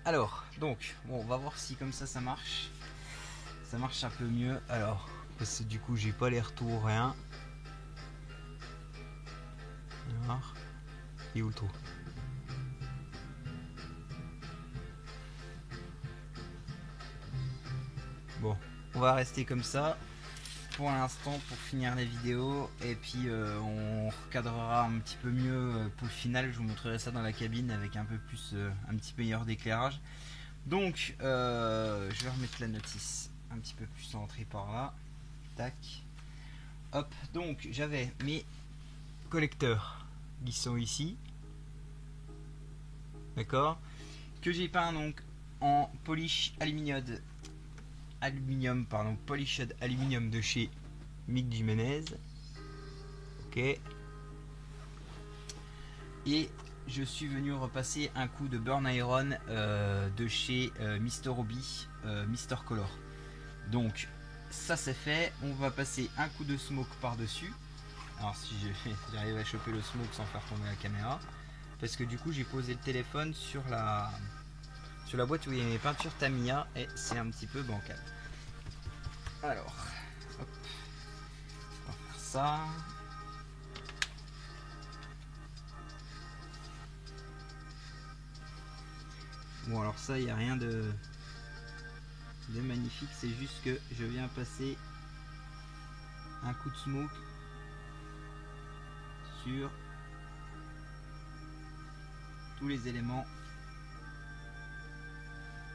Alors, donc, bon, on va voir si comme ça marche. Ça marche un peu mieux. Alors, parce que du coup, j'ai pas les retours, rien. Alors, et où le trou? Bon, on va rester comme ça pour l'instant pour finir la vidéo et puis on recadrera un petit peu mieux pour le final. Je vous montrerai ça dans la cabine avec un peu plus, un petit peu meilleur d'éclairage. Donc, je vais remettre la notice un petit peu plus centrée par là. Tac. Hop. Donc, j'avais mes collecteurs qui sont ici. D'accord. Que j'ai peint donc en polished aluminium de chez Mick Jimenez. Ok. Et je suis venu repasser un coup de burn iron de chez Mr. Hobby, Mr. Color. Donc ça c'est fait, on va passer un coup de smoke par dessus. Alors si j'arrive à choper le smoke sans faire tomber la caméra, parce que du coup j'ai posé le téléphone sur la boîte où il y a mes peintures Tamiya et c'est un petit peu bancal. Alors, hop, on va faire ça. Bon alors ça il n'y a rien de magnifique, c'est juste que je viens passer un coup de smoke sur tous les éléments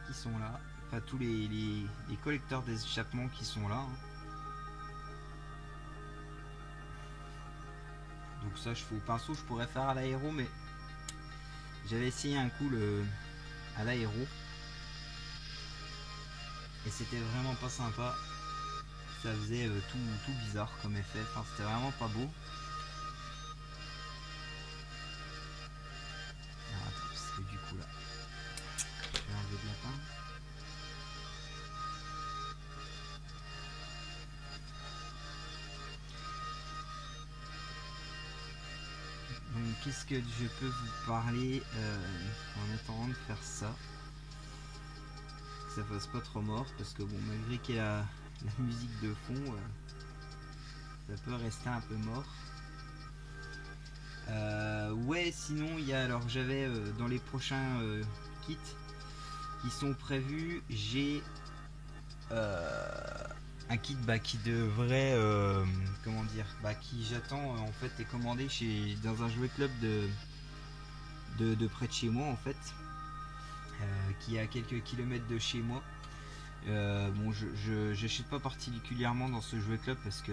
qui sont là, enfin tous les collecteurs d'échappement qui sont là. Donc ça je fais au pinceau, je pourrais faire à l'aéro, mais j'avais essayé un coup à l'aéro et c'était vraiment pas sympa. Ça faisait tout bizarre comme effet, enfin c'était vraiment pas beau. Alors, attends, parce que du coup là, je vais enlever de la peinte. Donc qu'est-ce que je peux vous parler en attendant de faire ça, que ça fasse pas trop mort, parce que bon, malgré qu'il y ait la musique de fond, ça peut rester un peu mort. Ouais, sinon il y a, alors j'avais dans les prochains kits qui sont prévus, j'ai un kit qui devrait, comment dire, qui j'attends en fait est commandé dans un jouet club de près de chez moi en fait, qui est à quelques kilomètres de chez moi. Bon, je n'achète pas particulièrement dans ce jouet club parce que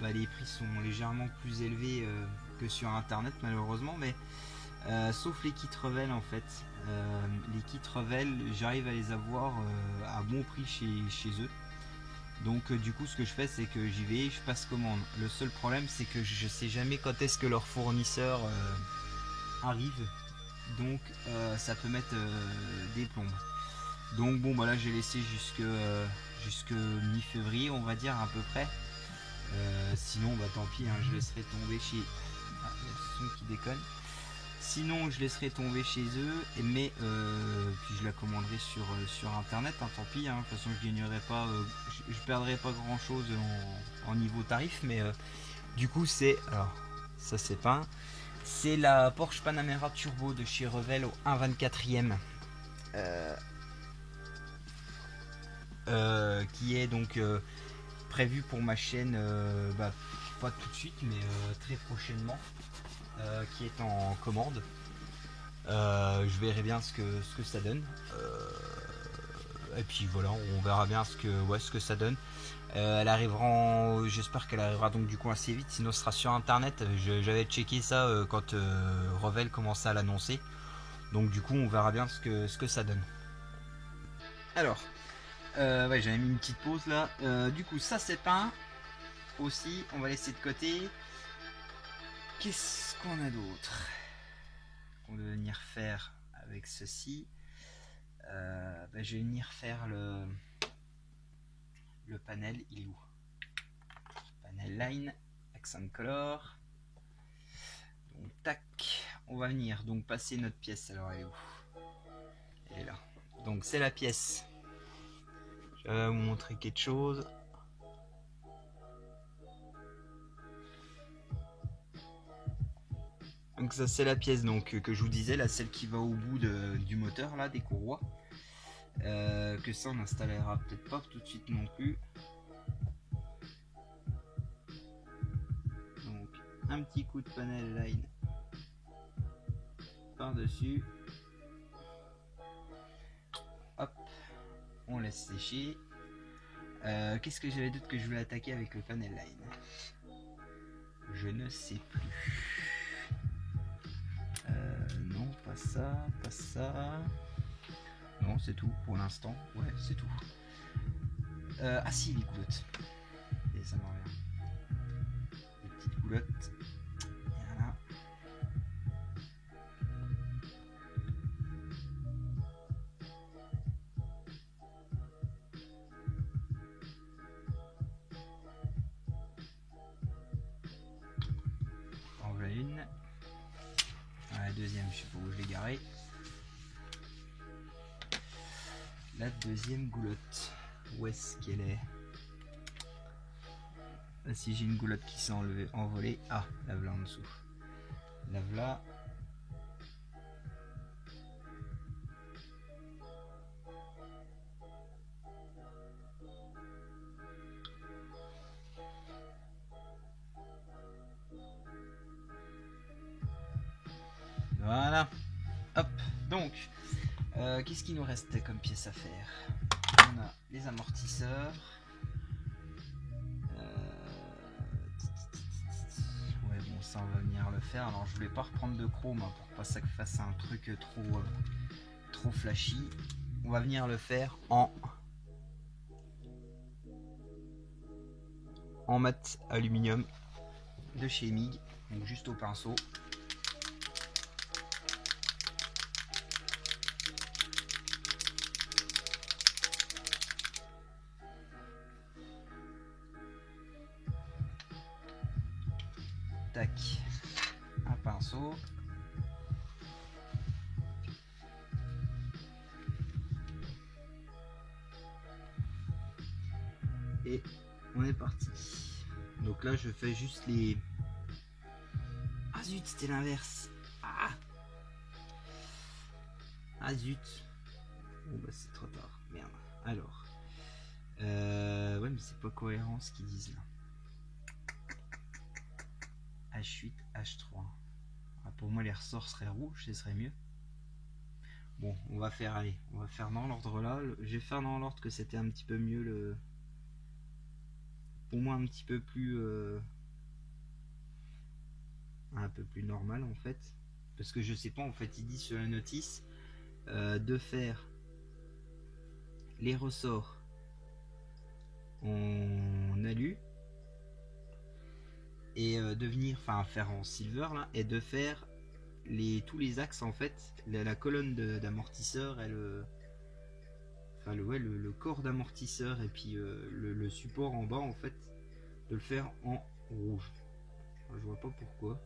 les prix sont légèrement plus élevés que sur internet malheureusement, mais sauf les kits Revel en fait. Les kits Revel, j'arrive à les avoir à bon prix chez eux. Donc du coup ce que je fais c'est que j'y vais, je passe commande. Le seul problème c'est que je sais jamais quand est-ce que leur fournisseur arrive. Donc ça peut mettre des plombes. Donc bon là j'ai laissé jusque mi-février on va dire à peu près. Sinon tant pis, hein, je laisserai tomber chez... Ah, il y a le son qui déconne. Sinon je laisserai tomber chez eux, mais puis je la commanderai sur internet, hein, tant pis, hein, de toute façon je gagnerai pas, je perdrai pas grand chose en niveau tarif, mais du coup c'est... Alors ça c'est pas... C'est la Porsche Panamera Turbo de chez Revel au 1/24e. Qui est donc prévu pour ma chaîne, pas tout de suite, mais très prochainement, qui est en commande. Je verrai bien ce que ça donne. Et puis voilà, on verra bien ce que ça donne. Elle arrivera, j'espère qu'elle arrivera donc du coup assez vite, sinon ce sera sur internet. J'avais checké ça quand Revel commençait à l'annoncer. Donc du coup on verra bien ce que ça donne. Alors, ouais, j'avais mis une petite pause là. Du coup ça c'est peint aussi, on va laisser de côté. Qu'est-ce qu'on a d'autre qu'on va venir faire avec ceci? Je vais venir faire le panel, il est où? Panel line, accent color. Donc tac, on va venir donc passer notre pièce. Alors elle est où? Elle Donc c'est la pièce. Je vais vous montrer quelque chose. Donc ça c'est la pièce donc que je vous disais, là, celle qui va au bout du moteur là, des courroies. Que ça on n'installera peut-être pas tout de suite non plus. Donc un petit coup de panel line par dessus. Hop, on laisse sécher. Qu'est-ce que j'avais d'autre que je voulais attaquer avec le panel line? Je ne sais plus. Non, pas ça, pas ça. Non, c'est tout pour l'instant. Ouais, c'est tout. Ah si, les coulottes. Et ça m'en revient. Les petites coulottes. Voilà. En voilà une. La deuxième, je sais pas où je l'ai garée. La deuxième goulotte. Où est-ce qu'elle est? Ah, si j'ai une goulotte qui s'est envolée. Ah, la voilà en dessous. La voilà. Voilà. Hop. Donc, qu'est-ce qu'il nous reste comme pièce à faire? On a les amortisseurs. Ouais, bon, ça on va venir le faire. Alors, je voulais pas reprendre de chrome hein, pour pas que ça fasse un truc trop flashy. On va venir le faire en mat aluminium de chez MIG. Donc, juste au pinceau. Tac, un pinceau. Et on est parti. Donc là je fais juste les... Ah zut, c'était l'inverse. Ah zut. Bon bah c'est trop tard. Merde. Alors. Ouais mais c'est pas cohérent ce qu'ils disent là. H8, H3. Ah, pour moi les ressorts seraient rouges, ce serait mieux. Bon, on va faire, allez, on va faire dans l'ordre là. Je vais faire dans l'ordre que c'était un petit peu mieux le... Pour moi un petit peu plus... un peu plus normal en fait. Parce que je sais pas, en fait, il dit sur la notice de faire les ressorts en alu et de venir, enfin faire en silver là, et de faire tous les axes en fait, la colonne d'amortisseur et enfin le corps d'amortisseur et puis le support en bas en fait, de le faire en rouge. Enfin, je vois pas pourquoi.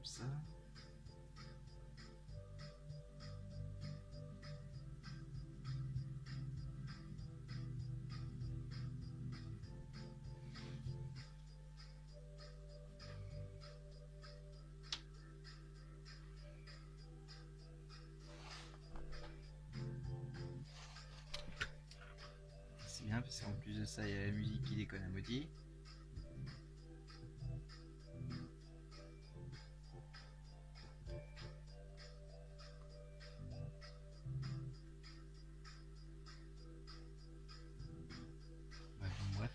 Ça. C'est bien parce qu'en plus de ça il y a la musique qui déconne à moitié. Bref,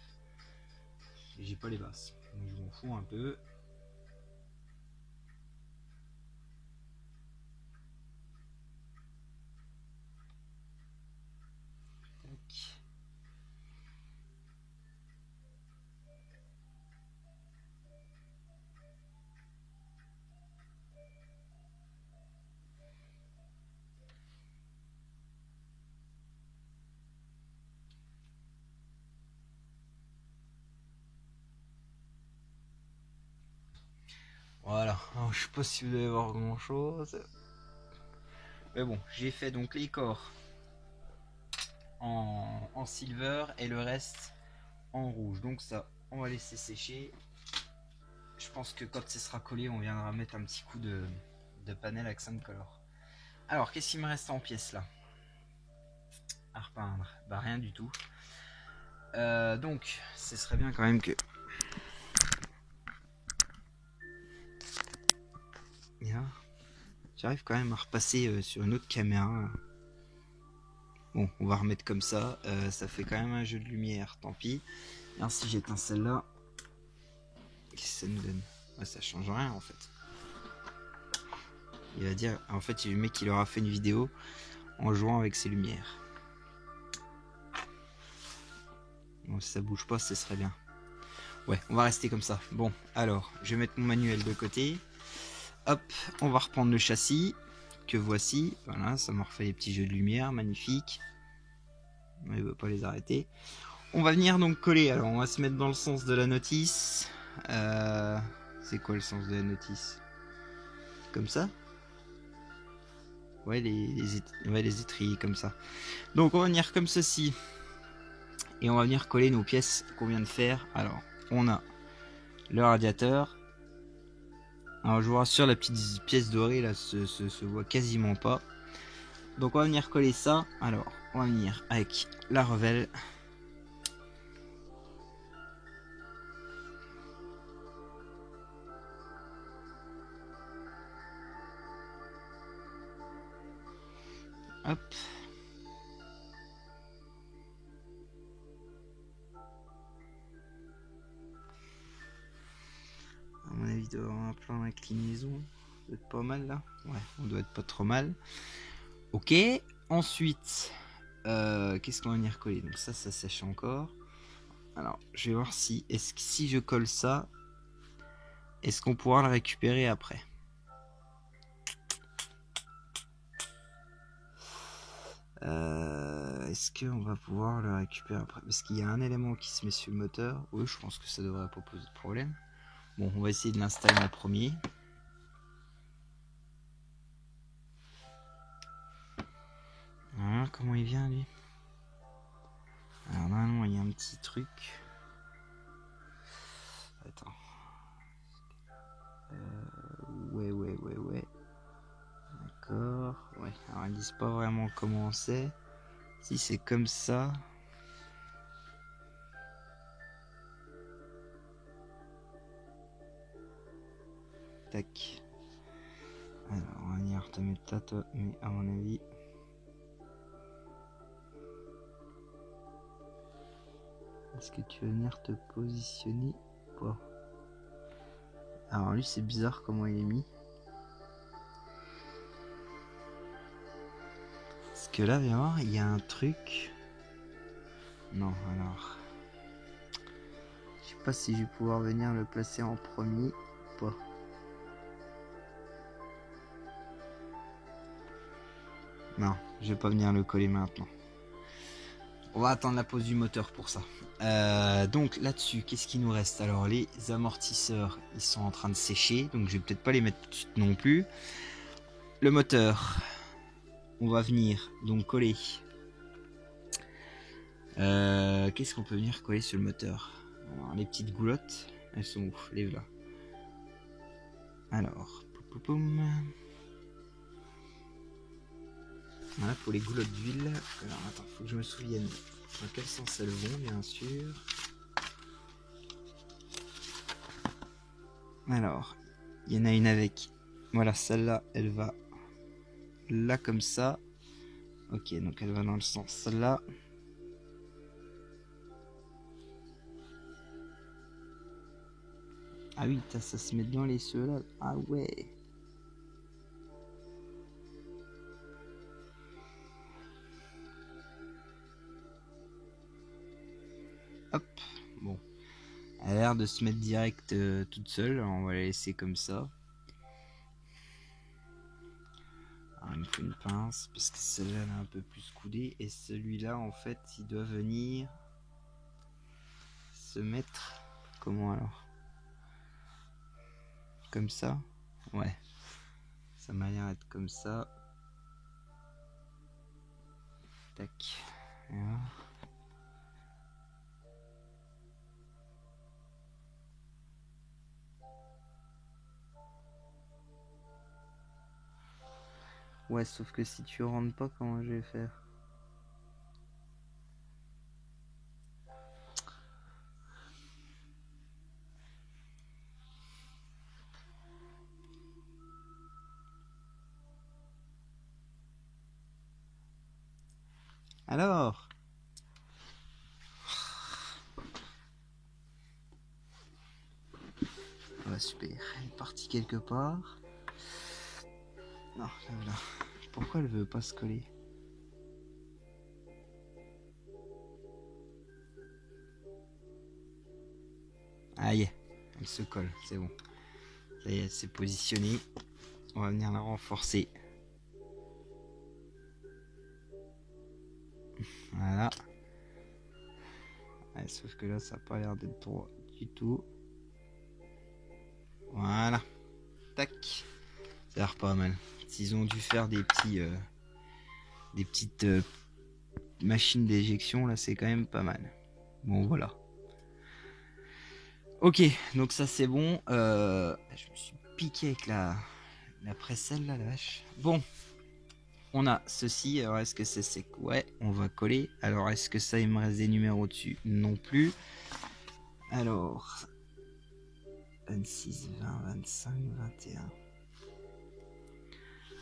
j'ai pas les basses, donc je m'en fous un peu. Tac. Voilà, alors, je sais pas si vous allez voir grand chose. Mais bon, j'ai fait donc les corps en silver et le reste en rouge. Donc ça, on va laisser sécher. Je pense que quand ce sera collé, on viendra mettre un petit coup de panel accent color. Alors, qu'est-ce qu'il me reste en pièces là à repeindre? Bah rien du tout. Donc, ce serait bien quand même que... J'arrive quand même à repasser sur une autre caméra. Bon, on va remettre comme ça. Ça fait quand même un jeu de lumière, tant pis. Et si j'éteins celle-là, qu'est-ce que ça nous donne? Ça change rien en fait. Il va dire, en fait, il y a le mec qui leur a fait une vidéo en jouant avec ses lumières. Bon, si ça bouge pas, ce serait bien. Ouais, on va rester comme ça. Bon, alors, je vais mettre mon manuel de côté. Hop, on va reprendre le châssis que voici. Voilà, ça m'a refait les petits jeux de lumière, magnifique. On ne veut pas les arrêter. On va venir donc coller. Alors, on va se mettre dans le sens de la notice. C'est quoi le sens de la notice? Comme ça? Ouais, les étriers comme ça. Donc, on va venir comme ceci. Et on va venir coller nos pièces qu'on vient de faire. Alors, on a le radiateur. Alors, je vous rassure, la petite pièce dorée là se voit quasiment pas. Donc, on va venir coller ça. Alors, on va venir avec la revelle. Hop. À mon avis, il doit y avoir un plan d'inclinaison. Ça doit être pas mal là. Ouais, on doit être pas trop mal. Ok. Ensuite, qu'est-ce qu'on va venir coller? Donc ça sèche encore. Alors, je vais voir si je colle ça, est-ce qu'on pourra le récupérer après? Est-ce qu'on va pouvoir le récupérer après? Parce qu'il y a un élément qui se met sur le moteur. Oui, je pense que ça devrait pas poser de problème. Bon, on va essayer de l'installer en premier. Voilà, comment il vient lui? Alors normalement il y a un petit truc. Attends. Ouais. D'accord. Ouais, alors ils disent pas vraiment comment c'est. Si c'est comme ça. Tac. Alors, on va venir te mettre là, toi, mais à mon avis. Est-ce que tu vas venir te positionner ou pas? Alors, lui, c'est bizarre comment il est mis. Parce que là, viens voir, il y a un truc. Non, alors. Je sais pas si je vais pouvoir venir le placer en premier ou pas. Non, je vais pas venir le coller maintenant. On va attendre la pause du moteur pour ça. Donc là-dessus, qu'est-ce qu'il nous reste? Alors les amortisseurs, ils sont en train de sécher, donc je vais peut-être pas les mettre tout de suite non plus. Le moteur, on va venir donc coller. Qu'est-ce qu'on peut venir coller sur le moteur? Alors, les petites goulottes, elles sont où? Les voilà. Alors, poum. Voilà pour les goulottes d'huile. Alors attends, faut que je me souvienne dans quel sens elles vont, bien sûr. Alors, il y en a une avec. Voilà, celle-là, elle va là comme ça. Ok, donc elle va dans le sens là. Ah oui, ça se met dans les ceux là. Ah ouais. Hop, bon. Elle a l'air de se mettre direct toute seule. Alors on va la laisser comme ça. Alors, il me faut une pince parce que celle-là elle est un peu plus coudée. Et celui-là, en fait, il doit venir se mettre. Comment alors? comme ça. Ouais, ça m'a l'air d'être comme ça. Tac. Voilà. Ouais, sauf que si tu rentres pas, comment je vais faire? Alors? Ouais, super. Elle est partie quelque part. Non, là, voilà. Pourquoi elle veut pas se coller? Ah, y est. Elle se colle, c'est bon. Ça y est, elle s'est positionnée. On va venir la renforcer. Voilà. Ouais, sauf que là, ça n'a pas l'air d'être droit du tout. Voilà. Tac. Ça a l'air pas mal. S'ils ont dû faire des petites machines d'éjection, là, c'est quand même pas mal. Bon, voilà. Ok, donc ça c'est bon. Je me suis piqué avec la précelle là, la vache. Bon, on a ceci. Alors est-ce que c'est sec? Ouais, on va coller. Alors est-ce que ça, il me reste des numéros dessus? Non plus. Alors 26, 20, 25, 21.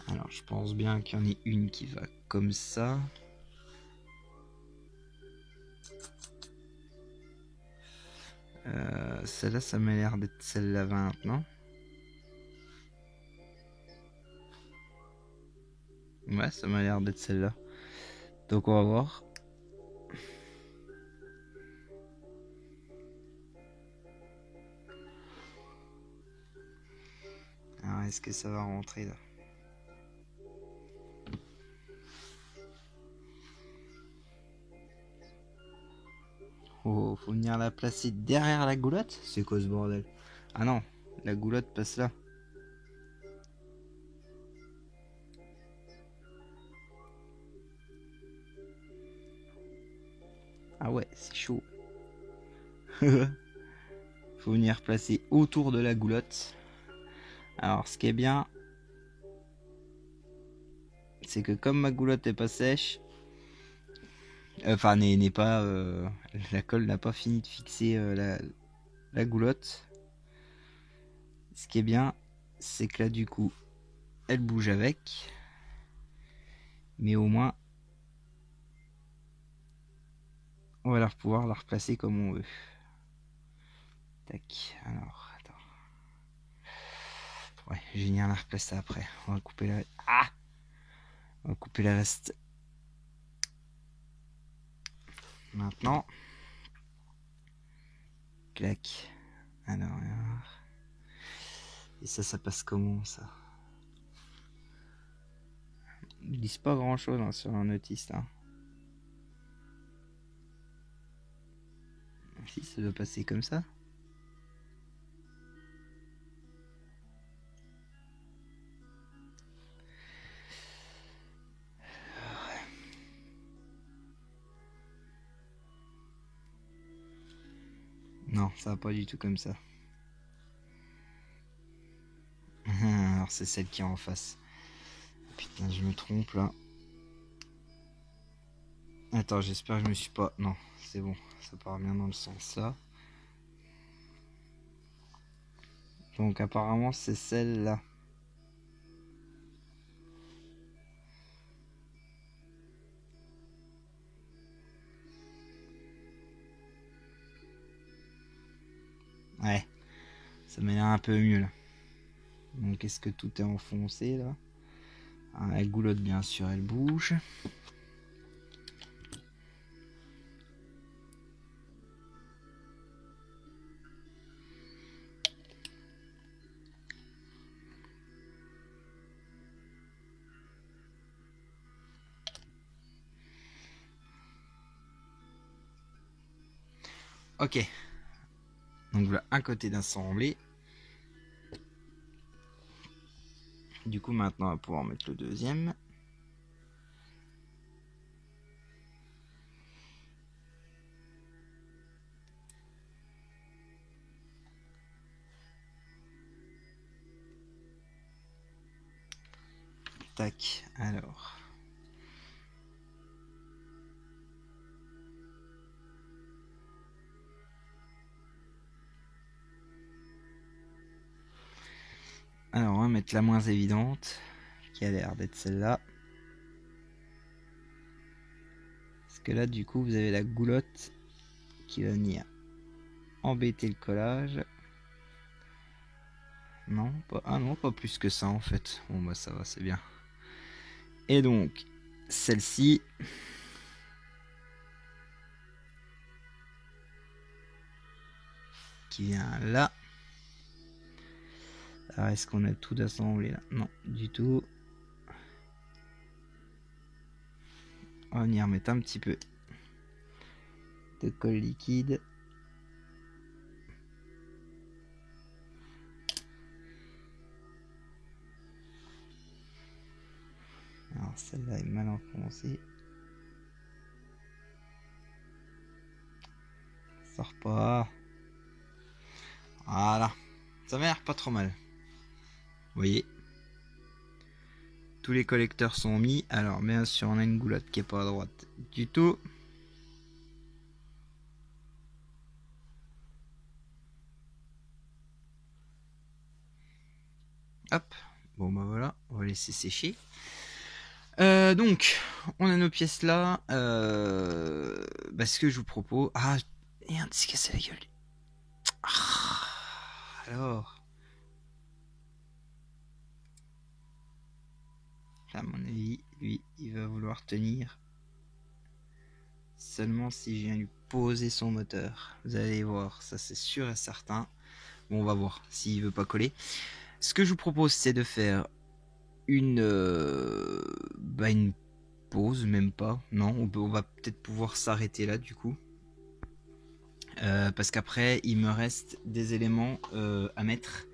Alors je pense bien qu'il y en ait une qui va comme ça. Celle-là, ça m'a l'air d'être celle-là 20, non? Ouais, ça m'a l'air d'être celle-là. Donc on va voir. Alors est-ce que ça va rentrer là? Oh, faut venir la placer derrière la goulotte? C'est quoi ce bordel? Ah non, la goulotte passe là. Ah ouais, c'est chaud. Faut venir placer autour de la goulotte. Alors ce qui est bien, c'est que comme ma goulotte est pas sèche, enfin n'est pas, la colle n'a pas fini de fixer la goulotte. Ce qui est bien, c'est que là du coup, elle bouge avec, mais au moins, on va pouvoir la replacer comme on veut. Tac, alors, attends. Ouais, je vais venir la replacer après. On va couper la... Ah! On va couper le reste. Maintenant. Clac. Alors. Et ça passe comment ça? Ils disent pas grand chose hein, sur un autiste. Hein. Si, ça doit passer comme ça. Non, ça va pas du tout comme ça. Alors c'est celle qui est en face. Putain, je me trompe là. Attends, j'espère que je me suis pas... Non, c'est bon, ça part bien dans le sens là. Donc apparemment c'est celle-là. Ouais, ça m'a l'air un peu mieux là. Donc est-ce que tout est enfoncé là? Ah, la goulotte bien sûr elle bouge. Ok. Donc voilà un côté d'assemblée. Du coup maintenant on va pouvoir mettre le deuxième. Tac, alors. Alors on va mettre la moins évidente, qui a l'air d'être celle-là. Parce que là du coup vous avez la goulotte qui va venir embêter le collage. Non, pas, ah non, pas plus que ça en fait. Bon bah ça va, c'est bien. Et donc, celle-ci. Qui vient là. Alors est-ce qu'on a tout assemblé là? Non, du tout. On va venir mettre un petit peu de colle liquide. Alors celle-là est mal enfoncée. Ça sort pas. Voilà. Ça m'a l'air pas trop mal. Vous voyez, tous les collecteurs sont mis. Alors bien sûr on a une goulotte qui est pas à droite du tout. Hop. Bon bah voilà, on va laisser sécher. Donc on a nos pièces là. Ce que je vous propose. Ah, et un s'est cassé la gueule. Ah, alors. À mon avis, lui, il va vouloir tenir seulement si je viens lui poser son moteur. Vous allez voir, ça c'est sûr et certain. Bon, on va voir s'il veut pas coller. Ce que je vous propose, c'est de faire une pause, même pas. Non, on va peut-être pouvoir s'arrêter là du coup. Parce qu'après, il me reste des éléments à mettre.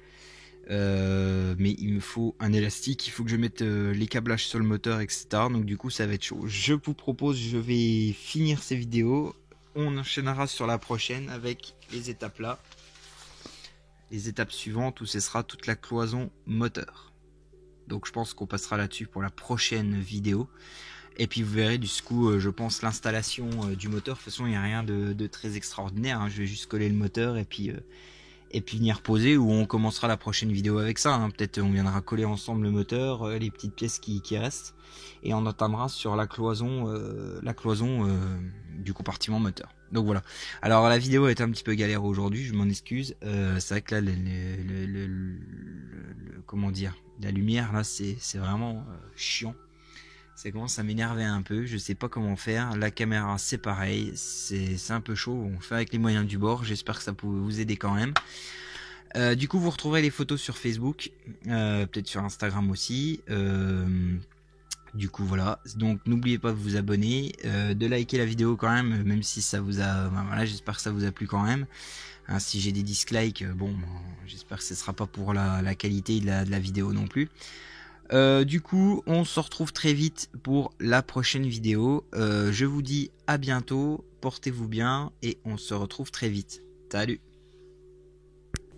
Mais il me faut un élastique, il faut que je mette les câblages sur le moteur, etc. Donc du coup ça va être chaud. Je vous propose, je vais finir ces vidéos. On enchaînera sur la prochaine avec les étapes là. Les étapes suivantes où ce sera toute la cloison moteur. Donc je pense qu'on passera là-dessus pour la prochaine vidéo. Et puis vous verrez du coup, je pense, l'installation du moteur. De toute façon il n'y a rien de très extraordinaire, hein. Je vais juste coller le moteur et puis venir poser, ou on commencera la prochaine vidéo avec ça, hein. Peut-être on viendra coller ensemble le moteur, les petites pièces qui restent, et on entamera sur la cloison du compartiment moteur. Donc voilà. Alors la vidéo est un petit peu galère aujourd'hui, je m'en excuse. C'est vrai que là comment dire, la lumière là c'est vraiment chiant. Ça commence à m'énerver un peu, je sais pas comment faire. La caméra c'est pareil, c'est un peu chaud, on fait avec les moyens du bord. J'espère que ça peut vous aider quand même. Du coup vous retrouverez les photos sur Facebook, peut-être sur Instagram aussi. Du coup voilà, donc n'oubliez pas de vous abonner, de liker la vidéo quand même si ça vous a... voilà, j'espère que ça vous a plu quand même. Hein, si j'ai des dislikes, bon, j'espère que ce sera pas pour la qualité de la vidéo non plus. Du coup on se retrouve très vite pour la prochaine vidéo. Je vous dis à bientôt, portez-vous bien et on se retrouve très vite. Salut!